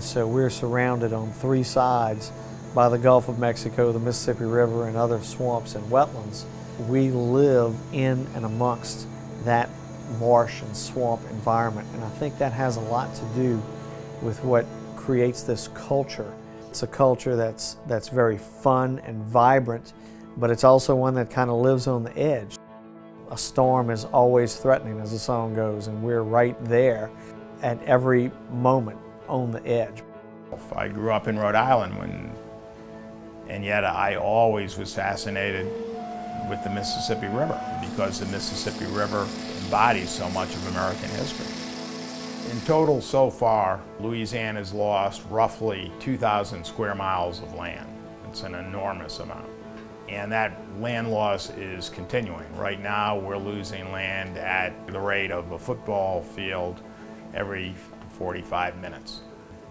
So we're surrounded on three sides by the Gulf of Mexico, the Mississippi River, and other swamps and wetlands. We live in and amongst that marsh and swamp environment, and I think that has a lot to do with what creates this culture. It's a culture that's very fun and vibrant, but it's also one that kind of lives on the edge. A storm is always threatening, as the song goes, and we're right there at every moment on the edge. I grew up in Rhode Island, and yet I always was fascinated with the Mississippi River because the Mississippi River embodies so much of American history. In total, so far, Louisiana's lost roughly 2,000 square miles of land. It's an enormous amount. And that land loss is continuing. Right now, we're losing land at the rate of a football field every 45 minutes.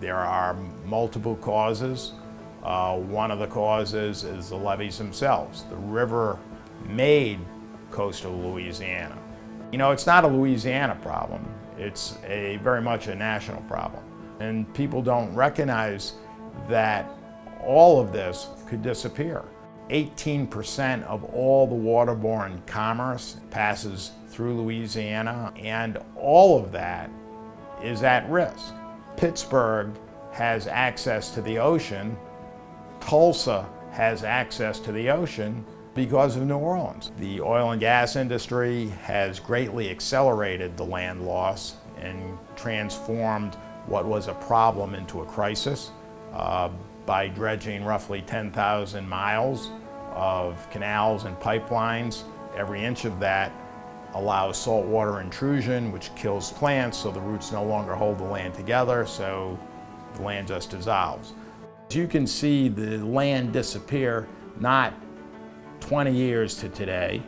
There are multiple causes. One of the causes is the levees themselves. The river made coastal Louisiana. You know, it's not a Louisiana problem. It's very much a national problem. And people don't recognize that all of this could disappear. 18% of all the waterborne commerce passes through Louisiana, and all of that is at risk. Pittsburgh has access to the ocean. Tulsa has access to the ocean because of New Orleans. The oil and gas industry has greatly accelerated the land loss and transformed what was a problem into a crisis by dredging roughly 10,000 miles of canals and pipelines. Every inch of that allows saltwater intrusion, which kills plants, so the roots no longer hold the land together, so the land just dissolves. As you can see, the land disappear not 20 years to today,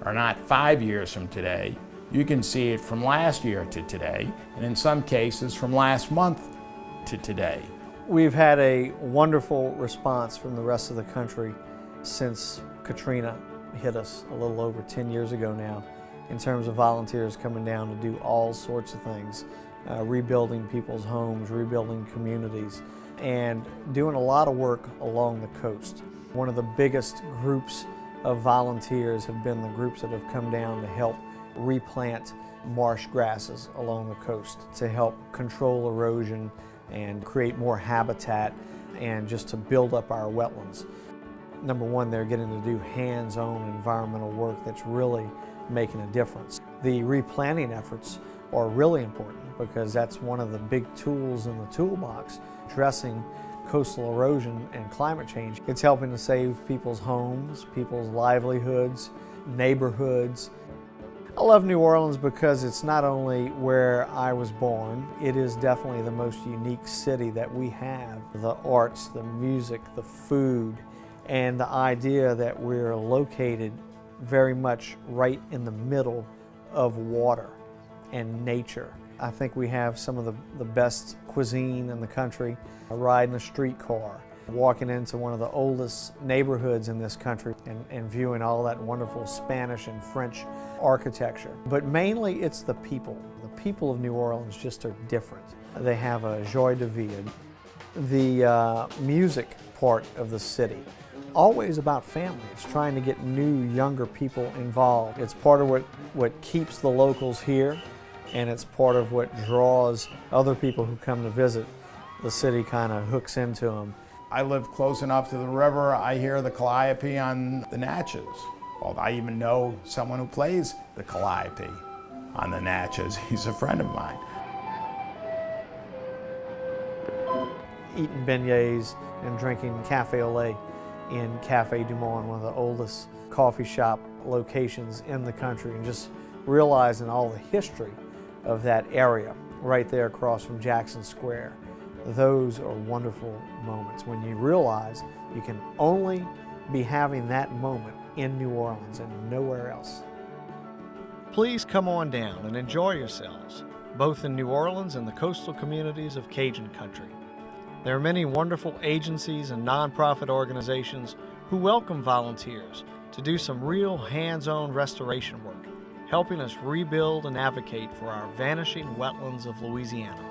or not 5 years from today. You can see it from last year to today, and in some cases from last month to today. We've had a wonderful response from the rest of the country since Katrina hit us a little over 10 years ago now, in terms of volunteers coming down to do all sorts of things, rebuilding people's homes, rebuilding communities, and doing a lot of work along the coast. One of the biggest groups of volunteers have been the groups that have come down to help replant marsh grasses along the coast to help control erosion and create more habitat and just to build up our wetlands. Number one, they're getting to do hands-on environmental work that's really making a difference. The replanting efforts are really important because that's one of the big tools in the toolbox addressing coastal erosion and climate change. It's helping to save people's homes, people's livelihoods, neighborhoods. I love New Orleans because it's not only where I was born, it is definitely the most unique city that we have. The arts, the music, the food, and the idea that we're located very much right in the middle of water and nature. I think we have some of the best cuisine in the country. Riding a streetcar, walking into one of the oldest neighborhoods in this country and viewing all that wonderful Spanish and French architecture. But mainly it's the people. The people of New Orleans just are different. They have a joie de vivre. The music part of the city, always about family. It's trying to get new, younger people involved. It's part of what keeps the locals here, and it's part of what draws other people who come to visit. The city kind of hooks into them. I live close enough to the river, I hear the calliope on the Natchez. Well, I even know someone who plays the calliope on the Natchez. He's a friend of mine. Eating beignets and drinking cafe au lait in Cafe Du Monde, one of the oldest coffee shop locations in the country, and just realizing all the history of that area right there across from Jackson Square. Those are wonderful moments when you realize you can only be having that moment in New Orleans and nowhere else. Please come on down and enjoy yourselves, both in New Orleans and the coastal communities of Cajun country. There are many wonderful agencies and nonprofit organizations who welcome volunteers to do some real hands-on restoration work, helping us rebuild and advocate for our vanishing wetlands of Louisiana.